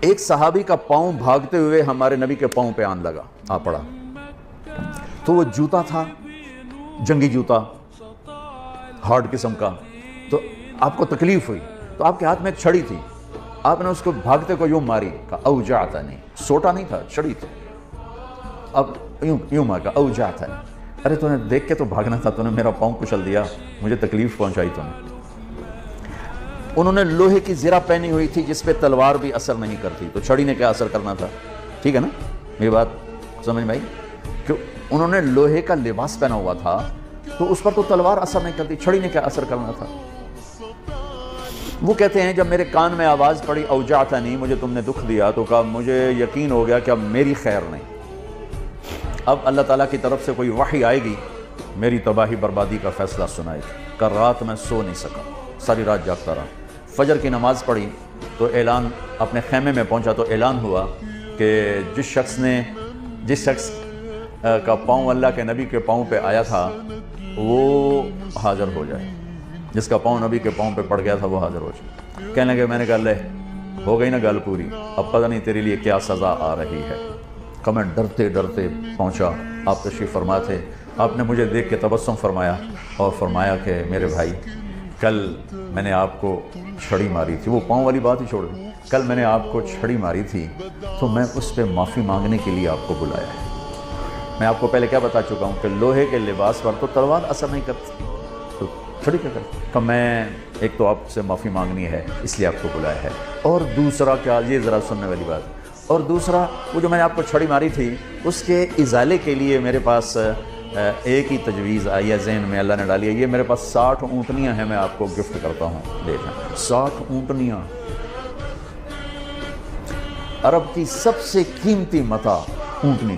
ایک صحابی کا پاؤں بھاگتے ہوئے ہمارے نبی کے پاؤں پہ آن لگا، آ پڑا، تو وہ جوتا تھا، جنگی جوتا، ہارڈ قسم کا، تو آپ کو تکلیف ہوئی، تو آپ کے ہاتھ میں ایک چھڑی تھی، آپ نے اس کو بھاگتے کو یوں ماری، کہا اوجعتنی، سوٹا نہیں تھا، چھڑی تھی، اب یوں مارا، اوجعتنی، ارے تو نے دیکھ کے تو بھاگنا تھا، تو نے میرا پاؤں کچل دیا، مجھے تکلیف پہنچائی تو نے۔ انہوں نے لوہے کی زرہ پہنی ہوئی تھی جس پہ تلوار بھی اثر نہیں کرتی، تو چھڑی نے کیا اثر کرنا تھا؟ ٹھیک ہے نا میری بات سمجھ میں آئی؟ کہ انہوں نے لوہے کا لباس پہنا ہوا تھا تو اس پر تو تلوار اثر نہیں کرتی، چھڑی نے کیا اثر کرنا تھا؟ وہ کہتے ہیں جب میرے کان میں آواز پڑی اوجعتنی، مجھے تم نے دکھ دیا، تو کہا مجھے یقین ہو گیا کہ اب میری خیر نہیں، اب اللہ تعالیٰ کی طرف سے کوئی وحی آئے گی، میری تباہی بربادی کا فیصلہ سنائے گی۔ کل رات میں سو نہیں سکا، ساری رات جاگتا رہا، فجر کی نماز پڑھی تو اعلان، اپنے خیمے میں پہنچا تو اعلان ہوا کہ جس شخص کا پاؤں اللہ کے نبی کے پاؤں پہ آیا تھا وہ حاضر ہو جائے، جس کا پاؤں نبی کے پاؤں پہ پڑ گیا تھا وہ حاضر ہو جائے۔ کہنے لگے، میں نے کہا لے ہو گئی نا گل پوری، اب پتہ نہیں تیرے لیے کیا سزا آ رہی ہے۔ کہ میں ڈرتے ڈرتے پہنچا، آپ تشریف فرما تھے، آپ نے مجھے دیکھ کے تبسم فرمایا اور فرمایا کہ میرے بھائی کل میں نے آپ کو چھڑی ماری تھی، وہ پاؤں والی بات ہی چھوڑ دی، کل میں نے آپ کو چھڑی ماری تھی تو میں اس پہ معافی مانگنے کے لیے آپ کو بلایا ہے۔ میں آپ کو پہلے کیا بتا چکا ہوں کہ لوہے کے لباس پر تو تلوار اثر نہیں کرتی، تو چھڑی کیا کرتی؟ کہ میں ایک تو آپ سے معافی مانگنی ہے اس لیے آپ کو بلایا ہے، اور دوسرا کیا، یہ ذرا سننے والی بات، اور دوسرا وہ جو میں نے آپ کو چھڑی ماری تھی اس کے ازالے کے لیے میرے پاس ایک ہی تجویز آئی ہے ذہن میں، اللہ نے ڈالی ہے، یہ میرے پاس 60 اونٹنیاں ہیں، میں آپ کو گفٹ کرتا ہوں، لے جائیں۔ 60 اونٹنیاں، عرب کی سب سے قیمتی متاع اونٹنی۔